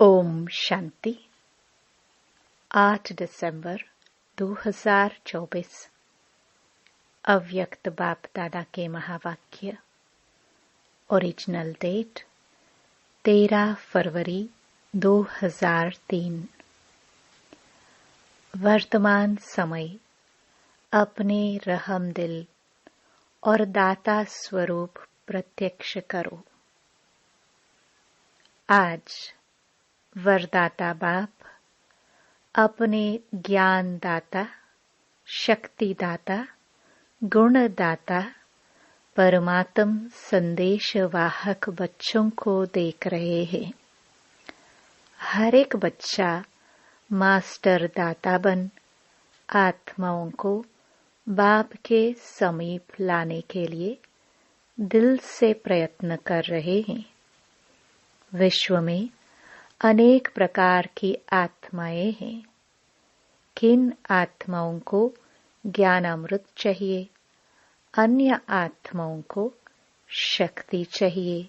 ओम शांति। 8 दिसंबर 2024 अव्यक्त बाप दादा के महावाक्य। ओरिजिनल डेट 13 फरवरी 2003। वर्तमान समय अपने रहम दिल और दाता स्वरूप प्रत्यक्ष करो। आज वरदाता बाप अपने ज्ञान दाता, शक्ति दाता, गुण दाता, परमात्म संदेश वाहक बच्चों को देख रहे हैं। हर एक बच्चा मास्टर दाता बन आत्माओं को बाप के समीप लाने के लिए दिल से प्रयत्न कर रहे हैं। विश्व में अनेक प्रकार की आत्माएं हैं। किन आत्माओं को ज्ञानामृत चाहिए, अन्य आत्माओं को शक्ति चाहिए,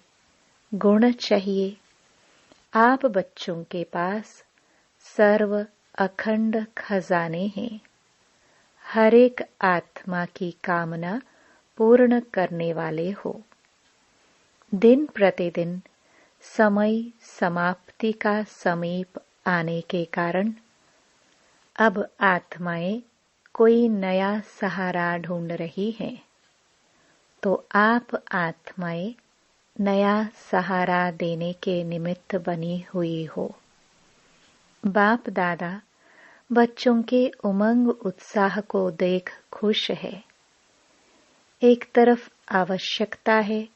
गुण चाहिए। आप बच्चों के पास सर्व अखंड खजाने हैं। हर एक आत्मा की कामना पूर्ण करने वाले हो। दिन प्रतिदिन समय समाप्ति का समीप आने के कारण अब आत्माएं कोई नया सहारा ढूंढ रही हैं। तो आप आत्माएं नया सहारा देने के निमित्त बनी हुई हो। बाप दादा बच्चों के उमंग उत्साह को देख खुश है। एक तरफ आवश्यकता है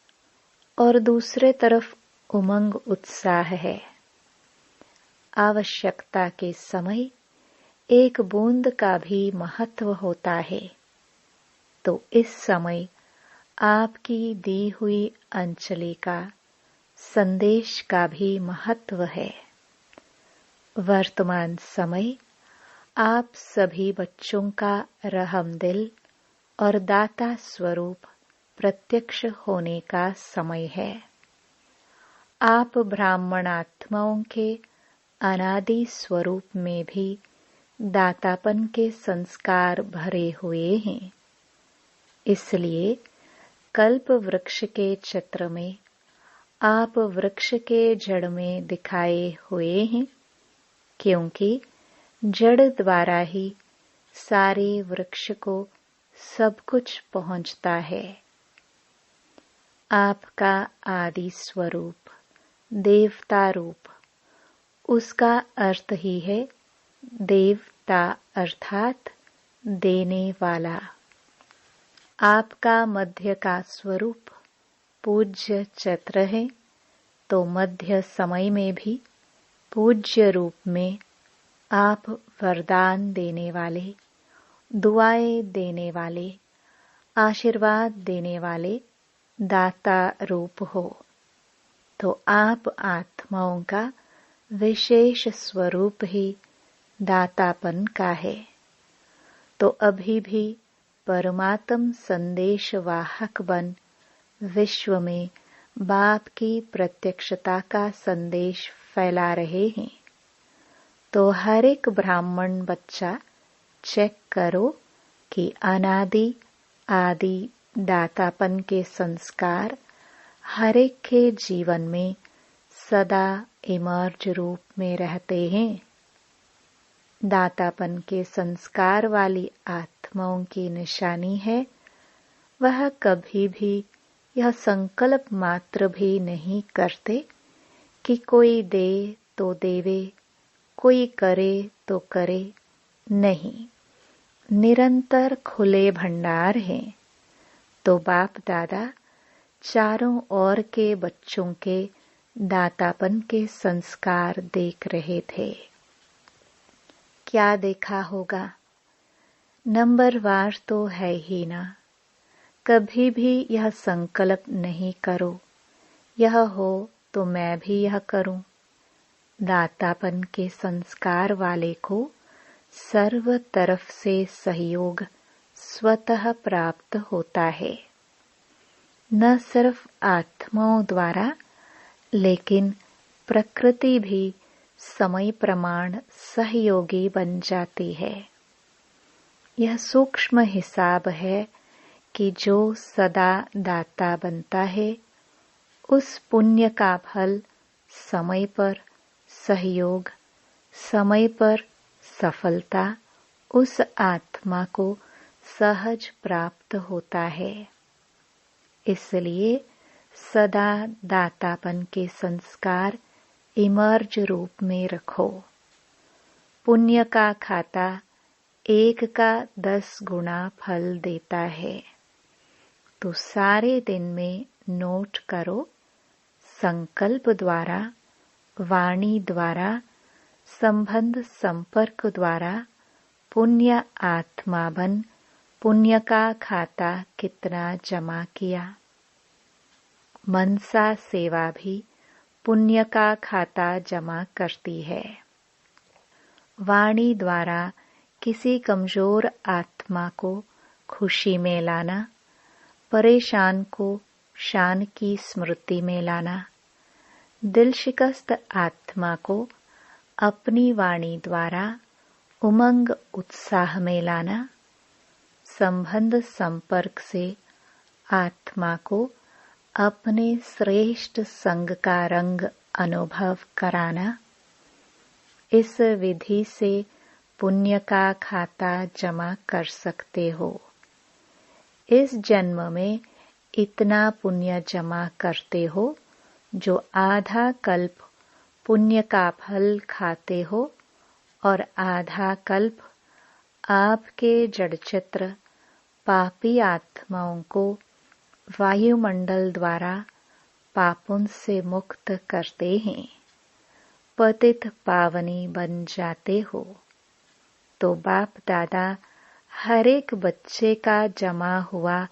और दूसरे तरफ उमंग उत्साह है। आवश्यकता के समय एक बूंद का भी महत्व होता है, तो इस समय आपकी दी हुई अंजलि का संदेश का भी महत्व है। वर्तमान समय आप सभी बच्चों का रहम दिल और दाता स्वरूप प्रत्यक्ष होने का समय है। आप ब्राह्मण आत्माओं के अनादि स्वरूप में भी दातापन के संस्कार भरे हुए हैं। इसलिए कल्प वृक्ष के चित्र में आप वृक्ष के जड़ में दिखाए हुए हैं, क्योंकि जड़ द्वारा ही सारे वृक्ष को सब कुछ पहुंचता है। आपका आदि स्वरूप देवता रूप, उसका अर्थ ही है देवता अर्थात देने वाला। आपका मध्य का स्वरूप पूज्य चित्र है, तो मध्य समय में भी पूज्य रूप में आप वरदान देने वाले, दुआएं देने वाले, आशीर्वाद देने वाले दाता रूप हो। तो आप आत्माओं का विशेष स्वरूप ही दातापन का है। तो अभी भी परमात्म संदेश वाहक बन विश्व में बाप की प्रत्यक्षता का संदेश फैला रहे हैं। तो हर एक ब्राह्मण बच्चा चेक करो कि अनादि आदि दातापन के संस्कार हर एक के जीवन में सदा इमर्ज रूप में रहते हैं। दातापन के संस्कार वाली आत्माओं की निशानी है, वह कभी भी यह संकल्प मात्र भी नहीं करते कि कोई दे तो देवे, कोई करे तो करे। नहीं, निरंतर खुले भंडार हैं। तो बाप दादा चारों ओर के बच्चों के दातापन के संस्कार देख रहे थे। क्या देखा होगा? नंबरवार तो है ही ना। कभी भी यह संकल्प नहीं करो, यह हो तो मैं भी यह करूं। दातापन के संस्कार वाले को सर्व तरफ से सहयोग स्वतः प्राप्त होता है। न सिर्फ आत्माओं द्वारा, लेकिन प्रकृति भी समय प्रमाण सहयोगी बन जाती है। यह सूक्ष्म हिसाब है कि जो सदा दाता बनता है उस पुण्य का फल समय पर सहयोग, समय पर सफलता उस आत्मा को सहज प्राप्त होता है। इसलिए सदा दातापन के संस्कार इमर्ज रूप में रखो। पुण्य का खाता 1 का 10 गुना फल देता है। तो सारे दिन में नोट करो, संकल्प द्वारा, वाणी द्वारा, संबंध संपर्क द्वारा पुण्य आत्मा बन पुण्य का खाता कितना जमा किया। मनसा सेवा भी पुण्य का खाता जमा करती है। वाणी द्वारा किसी कमजोर आत्मा को खुशी में लाना, परेशान को शान की स्मृति में लाना, दिल शिकस्त आत्मा को अपनी वाणी द्वारा उमंग उत्साह में लाना, संबंध संपर्क से आत्मा को अपने श्रेष्ठ संग का रंग अनुभव कराना। इस विधि से पुण्य का खाता जमा कर सकते हो। इस जन्म में इतना पुण्य जमा करते हो जो आधा कल्प पुण्य का फल खाते हो और आधा कल्प आपके जड़चित्र पापी आत्माओं को वायुमंडल द्वारा पापों से मुक्त करते हैं, पतित पावनी बन जाते हो। तो बाप दादा हर एक बच्चे का जमा हुआ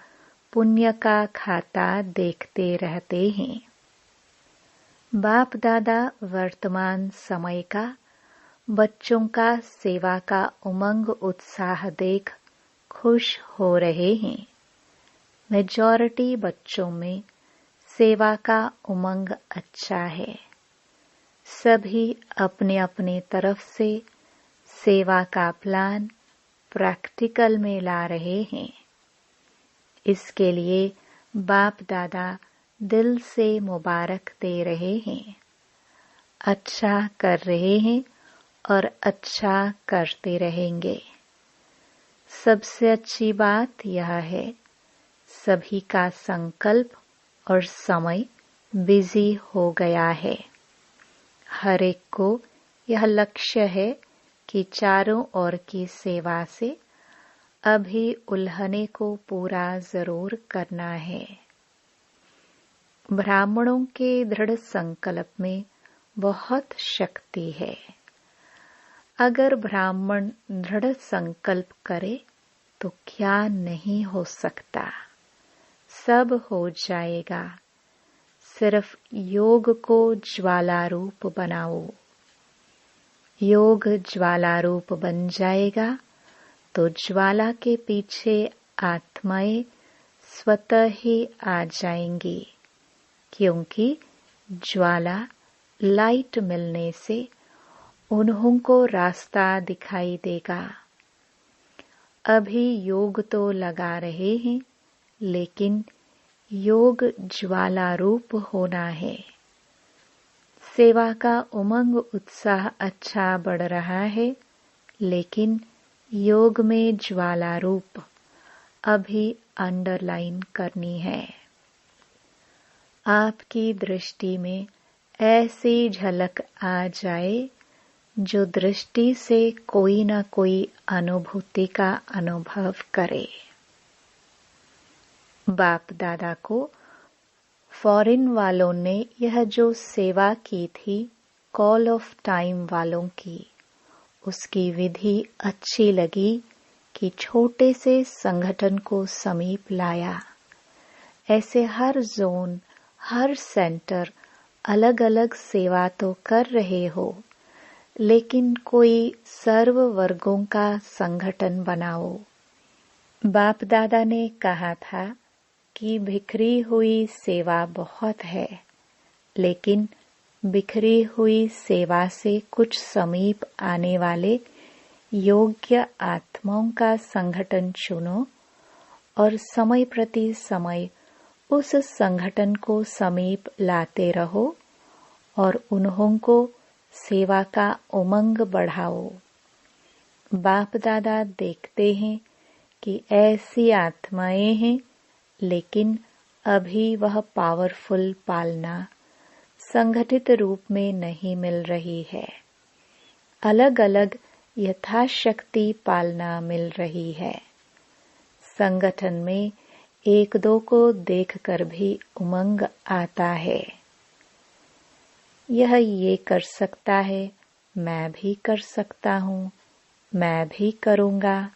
पुण्य का खाता देखते रहते हैं। बाप दादा वर्तमान समय का बच्चों का सेवा का उमंग उत्साह देख खुश हो रहे हैं। मेजॉरिटी बच्चों में सेवा का उमंग अच्छा है। सभी अपने अपने तरफ से सेवा का प्लान प्रैक्टिकल में ला रहे हैं। इसके लिए बाप दादा दिल से मुबारक दे रहे हैं। अच्छा कर रहे हैं और अच्छा करते रहेंगे। सबसे अच्छी बात यह है, सभी का संकल्प और समय बिजी हो गया है। हर एक को यह लक्ष्य है कि चारों ओर की सेवा से अभी उल्हने को पूरा जरूर करना है। ब्राह्मणों के दृढ़ संकल्प में बहुत शक्ति है। अगर ब्राह्मण दृढ़ संकल्प करे तो क्या नहीं हो सकता, सब हो जाएगा। सिर्फ योग को ज्वाला रूप बनाओ। योग ज्वाला रूप बन जाएगा तो ज्वाला के पीछे आत्माएं स्वतः ही आ जाएंगी, क्योंकि ज्वाला लाइट मिलने से उन्हों को रास्ता दिखाई देगा। अभी योग तो लगा रहे हैं, लेकिन योग ज्वाला रूप होना है। सेवा का उमंग उत्साह अच्छा बढ़ रहा है, लेकिन योग में ज्वाला रूप अभी अंडरलाइन करनी है। आपकी दृष्टि में ऐसी झलक आ जाए जो दृष्टि से कोई न कोई अनुभूति का अनुभव करे। बाप दादा को फॉरेन वालों ने यह जो सेवा की थी कॉल ऑफ टाइम वालों की, उसकी विधि अच्छी लगी कि छोटे से संगठन को समीप लाया। ऐसे हर जोन, हर सेंटर अलग अलग सेवा तो कर रहे हो, लेकिन कोई सर्व वर्गों का संगठन बनाओ। बाप दादा ने कहा था कि बिखरी हुई सेवा बहुत है, लेकिन बिखरी हुई सेवा से कुछ समीप आने वाले योग्य आत्माओं का संगठन चुनो और समय प्रति समय उस संगठन को समीप लाते रहो और उन्हों को सेवा का उमंग बढ़ाओ। बाप दादा देखते हैं कि ऐसी आत्माएं हैं, लेकिन अभी वह पावरफुल पालना संगठित रूप में नहीं मिल रही है। अलग अलग यथाशक्ति पालना मिल रही है। संगठन में एक दो को देखकर भी उमंग आता है। यह ये कर सकता है, मैं भी कर सकता हूँ, मैं भी करूँगा,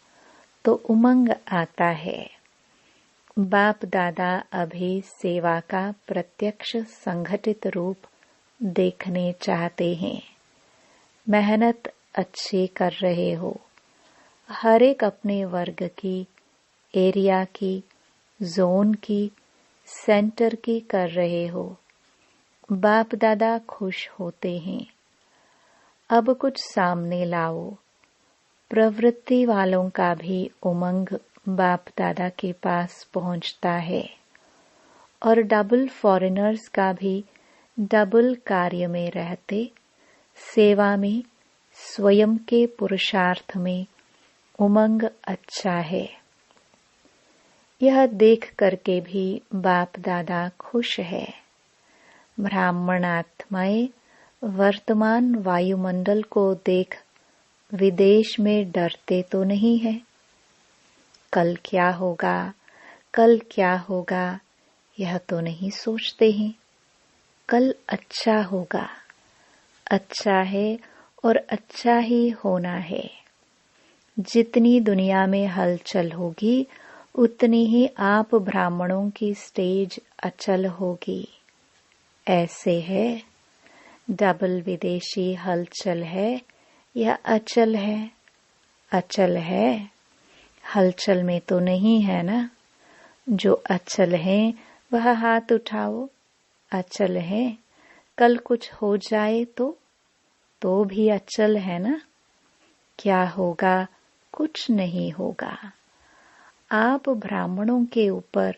तो उमंग आता है। बाप दादा अभी सेवा का प्रत्यक्ष संगठित रूप देखने चाहते हैं। मेहनत अच्छी कर रहे हो। हर एक अपने वर्ग की, एरिया की, जोन की, सेंटर की कर रहे हो। बाप दादा खुश होते हैं। अब कुछ सामने लाओ। प्रवृत्ति वालों का भी उमंग बाप दादा के पास पहुंचता है और डबल फॉरेनर्स का भी डबल कार्य में रहते, सेवा में, स्वयं के पुरुषार्थ में उमंग अच्छा है। यह देख करके भी बाप दादा खुश है। ब्राह्मण आत्माएं वर्तमान वायुमंडल को देख विदेश में डरते तो नहीं है। कल क्या होगा, कल क्या होगा, यह तो नहीं सोचते हैं। कल अच्छा होगा, अच्छा है और अच्छा ही होना है। जितनी दुनिया में हलचल होगी, उतनी ही आप ब्राह्मणों की स्टेज अचल होगी। ऐसे है, डबल विदेशी हलचल है या अचल है? अचल है। हलचल में तो नहीं है ना। जो अचल है वह हाथ उठाओ। अचल है, कल कुछ हो जाए तो भी अचल है ना। क्या होगा? कुछ नहीं होगा। आप ब्राह्मणों के ऊपर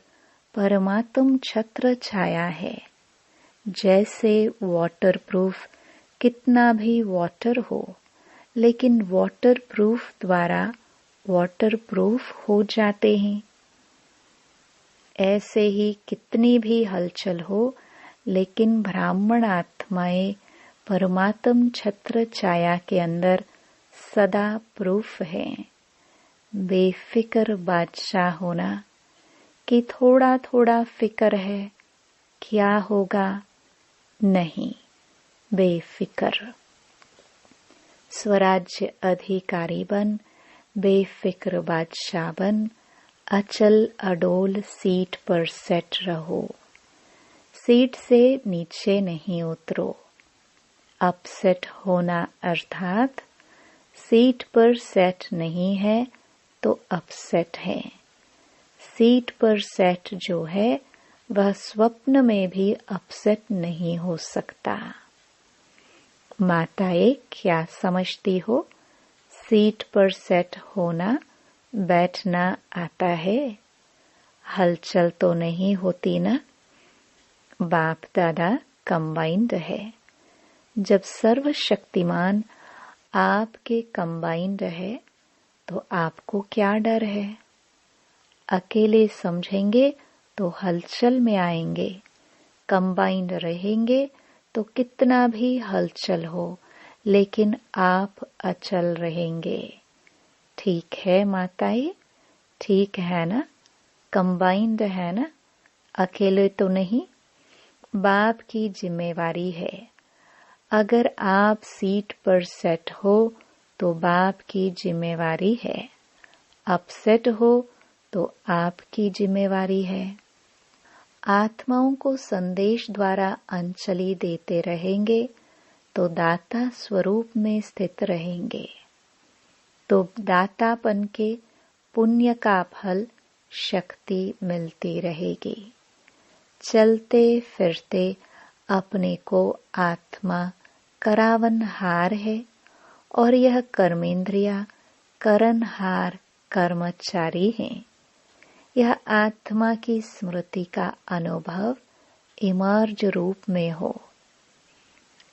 परमात्म छत्र छाया है। जैसे वाटरप्रूफ कितना भी वाटर हो, लेकिन वाटरप्रूफ द्वारा वाटरप्रूफ हो जाते हैं। ऐसे ही कितनी भी हलचल हो, लेकिन ब्राह्मण आत्माएं परमात्म छत्र छाया के अंदर सदा प्रूफ है। बेफिक्र बादशाह होना कि थोड़ा थोड़ा फिक्र है, क्या होगा? नहीं, बेफिक्र। स्वराज्य अधिकारी बन, बेफिक्र बादशाह बन, अचल अडोल सीट पर सेट रहो। सीट से नीचे नहीं उतरो। अपसेट होना अर्थात सीट पर सेट नहीं है तो अपसेट है। सीट पर सेट जो है वह स्वप्न में भी अपसेट नहीं हो सकता। माताएं क्या समझती हो? सीट पर सेट होना, बैठना आता है, हलचल तो नहीं होती ना। बाप दादा कंबाइंड है। जब सर्वशक्तिमान आपके कंबाइंड है तो आपको क्या डर है? अकेले समझेंगे तो हलचल में आएंगे, कंबाइंड रहेंगे तो कितना भी हलचल हो, लेकिन आप अचल रहेंगे। ठीक है माताएं, ठीक है ना? कंबाइंड है ना? अकेले तो नहीं। बाप की जिम्मेवारी है। अगर आप सीट पर सेट हो तो बाप की जिम्मेवारी है। अपसेट हो तो आपकी जिम्मेवारी है। आत्माओं को संदेश द्वारा अंजलि देते रहेंगे तो दाता स्वरूप में स्थित रहेंगे। तो दातापन के पुण्य का फल शक्ति मिलती रहेगी। चलते फिरते अपने को आत्मा करावनहार है और यह कर्मेंद्रिया करनहार कर्मचारी हैं। यह आत्मा की स्मृति का अनुभव इमर्ज रूप में हो।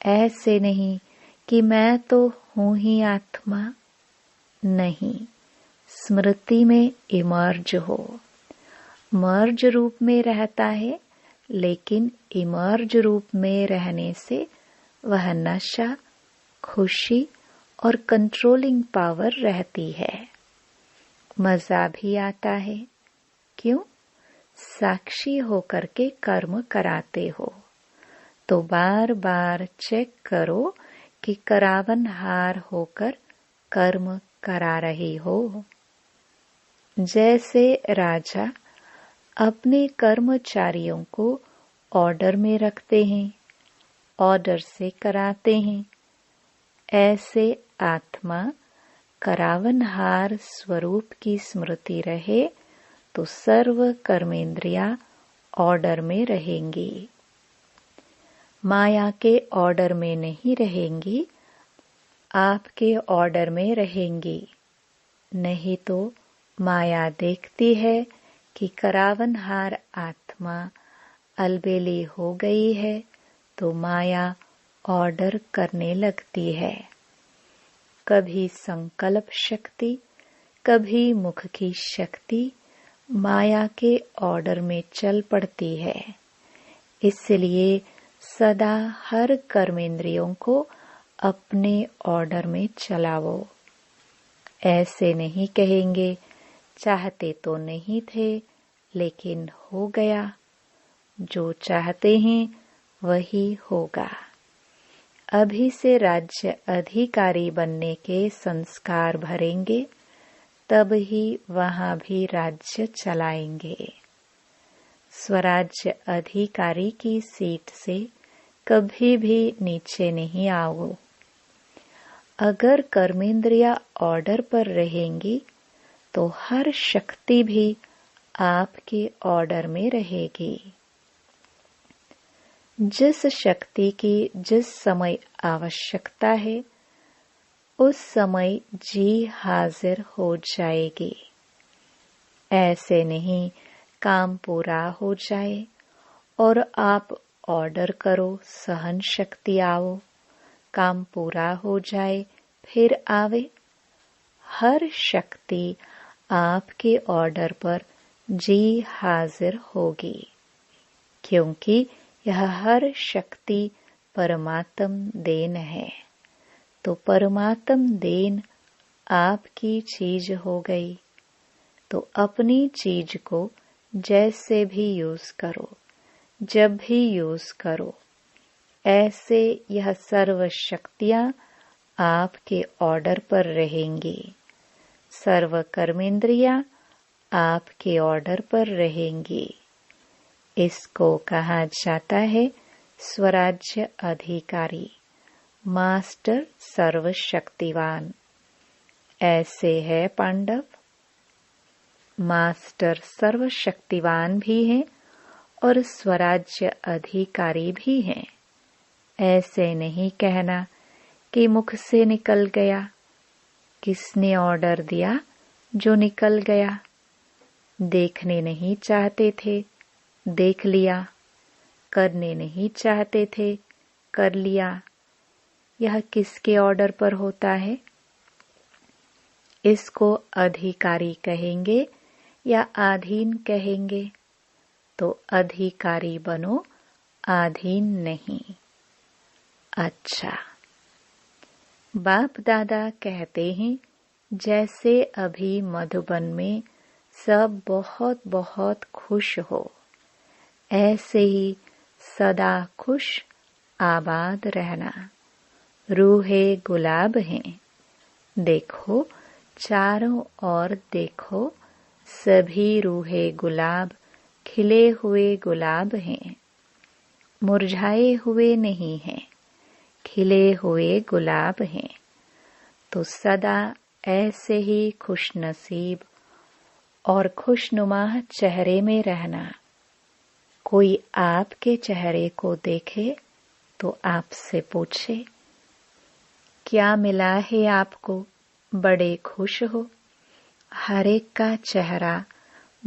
ऐसे नहीं कि मैं तो हूँ ही आत्मा, नहीं, स्मृति में इमर्ज हो। मर्ज रूप में रहता है, लेकिन इमर्ज रूप में रहने से वह नशा, खुशी और कंट्रोलिंग पावर रहती है। मजा भी आता है। क्यों? साक्षी होकर के कर्म कराते हो, तो बार बार चेक करो कि करावनहार होकर कर्म करा रही हो। जैसे राजा अपने कर्मचारियों को ऑर्डर में रखते हैं, ऑर्डर से कराते हैं, ऐसे आत्मा करावनहार स्वरूप की स्मृति रहे तो सर्व कर्मेंद्रिया ऑर्डर में रहेंगी। माया के ऑर्डर में नहीं रहेंगी, आपके ऑर्डर में रहेंगी। नहीं तो माया देखती है कि करावनहार आत्मा अलबेली हो गई है, तो माया ऑर्डर करने लगती है। कभी संकल्प शक्ति, कभी मुख की शक्ति माया के ऑर्डर में चल पड़ती है। इसलिए सदा हर कर्मेंद्रियों को अपने ऑर्डर में चलाओ। ऐसे नहीं कहेंगे चाहते तो नहीं थे लेकिन हो गया। जो चाहते हैं वही होगा। अभी से राज्य अधिकारी बनने के संस्कार भरेंगे, तब ही वहां भी राज्य चलाएंगे। स्वराज्य अधिकारी की सीट से कभी भी नीचे नहीं आओ। अगर कर्मेंद्रिया ऑर्डर पर रहेंगी तो हर शक्ति भी आपके ऑर्डर में रहेगी। जिस शक्ति की जिस समय आवश्यकता है, उस समय जी हाजिर हो जाएगी। ऐसे नहीं काम पूरा हो जाए और आप ऑर्डर करो, सहन शक्ति आओ, काम पूरा हो जाए फिर आवे। हर शक्ति आपके ऑर्डर पर जी हाजिर होगी, क्योंकि यह हर शक्ति परमात्म देन है। तो परमात्म देन आपकी चीज हो गई, तो अपनी चीज को जैसे भी यूज करो, जब भी यूज करो, ऐसे यह सर्व शक्तियां आपके ऑर्डर पर रहेंगी। सर्व कर्मेंद्रियां आपके ऑर्डर पर रहेंगी। इसको कहा जाता है स्वराज्य अधिकारी, मास्टर सर्वशक्तिवान। ऐसे है पांडव। मास्टर सर्वशक्तिवान भी हैं और स्वराज्य अधिकारी भी हैं। ऐसे नहीं कहना कि मुख से निकल गया। किसने ऑर्डर दिया जो निकल गया? देखने नहीं चाहते थे, देख लिया। करने नहीं चाहते थे, कर लिया। यह किसके ऑर्डर पर होता है? इसको अधिकारी कहेंगे या आधीन कहेंगे? तो अधिकारी बनो, आधीन नहीं। अच्छा, बाप दादा कहते हैं जैसे अभी मधुबन में सब बहुत बहुत खुश हो, ऐसे ही सदा खुश आबाद रहना। रूहे गुलाब हैं। देखो चारों ओर देखो, सभी रूहे गुलाब खिले हुए गुलाब हैं। मुरझाए हुए नहीं हैं, खिले हुए गुलाब हैं। तो सदा ऐसे ही खुशनसीब और खुशनुमा चेहरे में रहना। कोई आपके चेहरे को देखे तो आपसे पूछे, क्या मिला है आपको? बड़े खुश हो। हर एक का चेहरा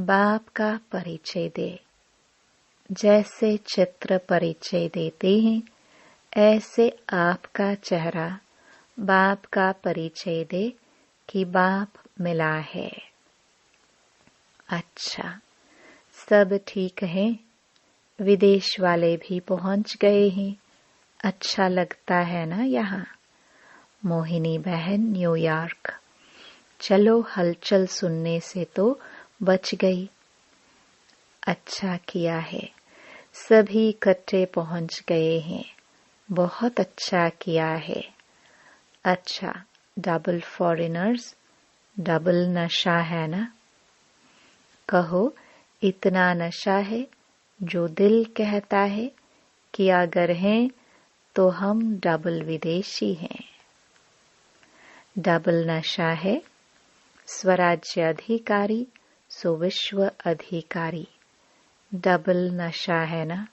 बाप का परिचय दे। जैसे चित्र परिचय देते हैं, ऐसे आपका चेहरा बाप का परिचय दे कि बाप मिला है। अच्छा, सब ठीक है? विदेश वाले भी पहुंच गए हैं। अच्छा लगता है ना यहाँ? मोहिनी बहन न्यूयॉर्क। चलो, हलचल सुनने से तो बच गई। अच्छा किया है, सभी इकट्ठे पहुंच गए हैं। बहुत अच्छा किया है। अच्छा, डबल फॉरेनर्स, डबल नशा है ना? कहो, इतना नशा है जो दिल कहता है कि अगर हैं तो हम डबल विदेशी हैं। डबल नशा है, स्वराज्य अधिकारी सो विश्व अधिकारी। डबल नशा है ना?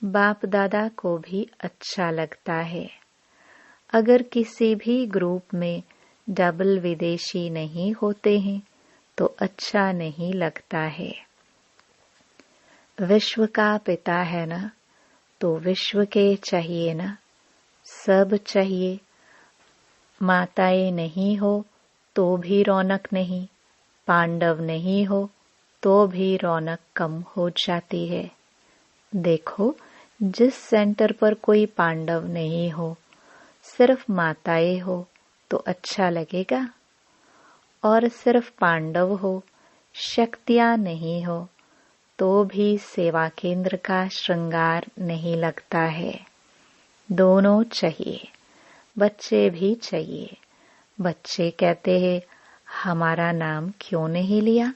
बाप दादा को भी अच्छा लगता है। अगर किसी भी ग्रुप में डबल विदेशी नहीं होते हैं तो अच्छा नहीं लगता है। विश्व का पिता है ना, तो विश्व के चाहिए ना, सब चाहिए। माताएं नहीं हो तो भी रौनक नहीं, पांडव नहीं हो तो भी रौनक कम हो जाती है। देखो, जिस सेंटर पर कोई पांडव नहीं हो, सिर्फ माताएं हो तो अच्छा लगेगा, और सिर्फ पांडव हो, शक्तियां नहीं हो तो भी सेवा केंद्र का श्रृंगार नहीं लगता है। दोनों चाहिए। बच्चे भी चाहिए। बच्चे कहते हैं, हमारा नाम क्यों नहीं लिया?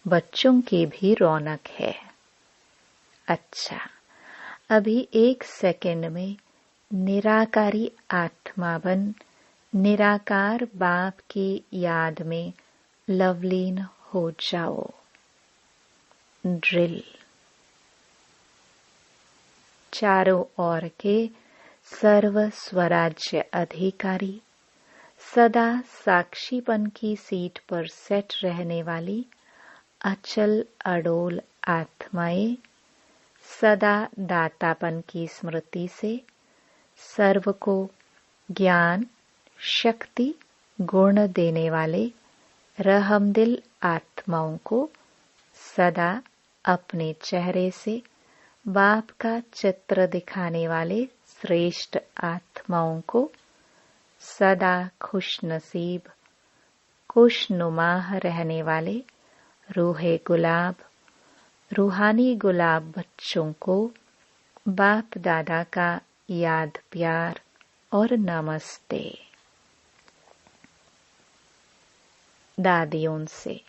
बच्चों की भी रौनक है। अच्छा, अभी 1 सेकंड में निराकारी आत्मा बन निराकार बाप की याद में लवलीन हो जाओ। ड्रिल। चारों ओर के सर्व स्वराज्य अधिकारी, सदा साक्षीपन की सीट पर सेट रहने वाली अचल अडोल आत्माएं, सदा दातापन की स्मृति से सर्व को ज्ञान, शक्ति, गुण देने वाले रहमदिल आत्माओं को सदा अपने चेहरे से बाप का चित्र दिखाने वाले श्रेष्ठ आत्माओं को सदा खुश नसीब, खुशनुमा रहने वाले रूहे गुलाब, रूहानी गुलाब बच्चों को बाप दादा का याद प्यार और नमस्ते। दादियों से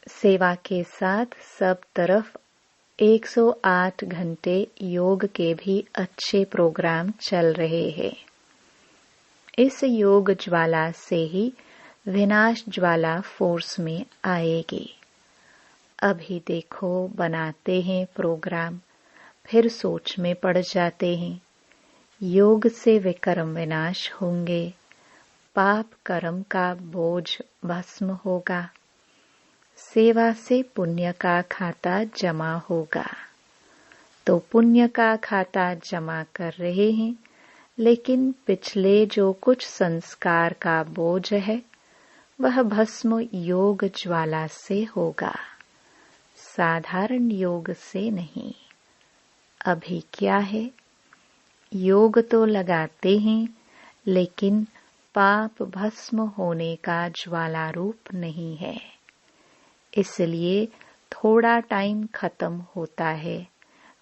सेवा के साथ सब तरफ 108 घंटे योग के भी अच्छे प्रोग्राम चल रहे हैं। इस योग ज्वाला से ही विनाश ज्वाला फोर्स में आएगी। अभी देखो, बनाते हैं प्रोग्राम, फिर सोच में पड़ जाते हैं। योग से विकर्म विनाश होंगे, पाप कर्म का बोझ भस्म होगा, सेवा से पुण्य का खाता जमा होगा। तो पुण्य का खाता जमा कर रहे हैं, लेकिन पिछले जो कुछ संस्कार का बोझ है वह भस्म योग ज्वाला से होगा, साधारण योग से नहीं। अभी क्या है, योग तो लगाते हैं, लेकिन पाप भस्म होने का ज्वाला रूप नहीं है। इसलिए थोड़ा टाइम खत्म होता है,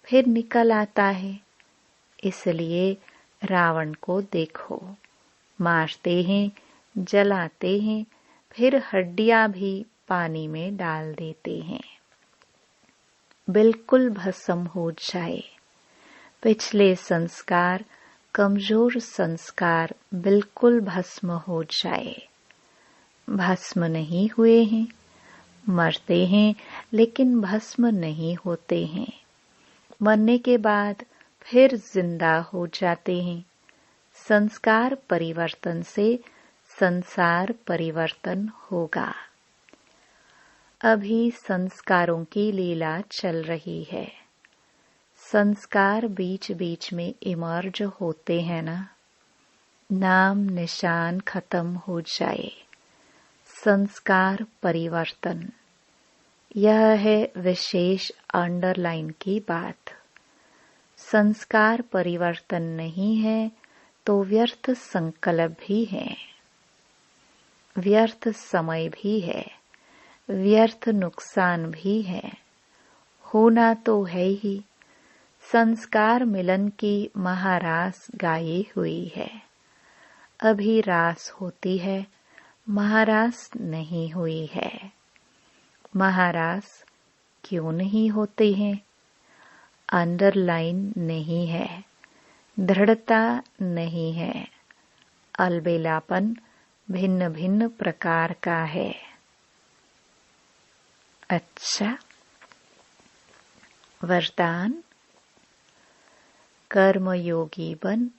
फिर निकल आता है। इसलिए रावण को देखो, मारते हैं, जलाते हैं, फिर हड्डियां भी पानी में डाल देते हैं, बिल्कुल भस्म हो जाए। पिछले संस्कार, कमजोर संस्कार बिल्कुल भस्म हो जाए। भस्म नहीं हुए हैं, मरते हैं लेकिन भस्म नहीं होते हैं। मरने के बाद फिर जिंदा हो जाते हैं। संस्कार परिवर्तन से संसार परिवर्तन होगा। अभी संस्कारों की लीला चल रही है। संस्कार बीच बीच में इमर्ज होते हैं ना। नाम निशान खत्म हो जाए। संस्कार परिवर्तन, यह है विशेष अंडरलाइन की बात। संस्कार परिवर्तन नहीं है तो व्यर्थ संकल्प भी है, व्यर्थ समय भी है, व्यर्थ नुकसान भी है। होना तो है ही। संस्कार मिलन की महारास गाई हुई है। अभी रास होती है, महारास नहीं हुई है। महारास क्यों नहीं होते हैं? अंडरलाइन नहीं है, दृढ़ता नहीं है, अलबेलापन भिन्न भिन्न प्रकार का है। अच्छा, वरदान। कर्मयोगी बन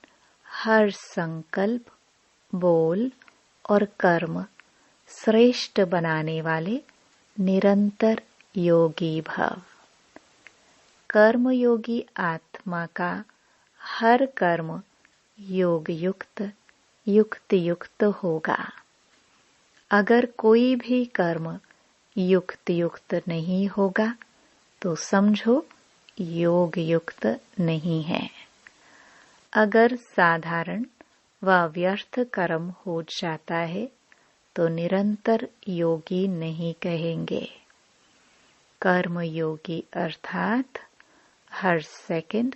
हर संकल्प, बोल और कर्म श्रेष्ठ बनाने वाले निरंतर योगी भव। कर्मयोगी आत्मा का हर कर्म योग युक्त, युक्त युक्त होगा। अगर कोई भी कर्म युक्त युक्त नहीं होगा तो समझो योग युक्त नहीं है। अगर साधारण व व्यर्थ कर्म हो जाता है तो निरंतर योगी नहीं कहेंगे। कर्म योगी अर्थात हर सेकंड,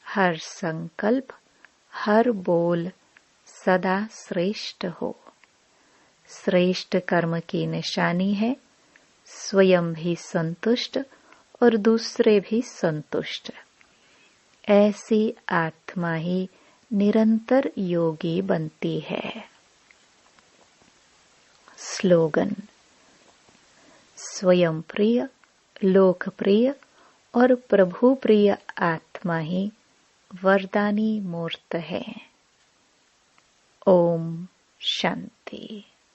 हर संकल्प, हर बोल सदा श्रेष्ठ हो। श्रेष्ठ कर्म की निशानी है स्वयं भी संतुष्ट और दूसरे भी संतुष्ट। ऐसी आत्मा ही निरंतर योगी बनती है। स्लोगन। स्वयं प्रिय, लोकप्रिय और प्रभु प्रिय आत्मा ही वरदानी मूर्त है। ओम शांति।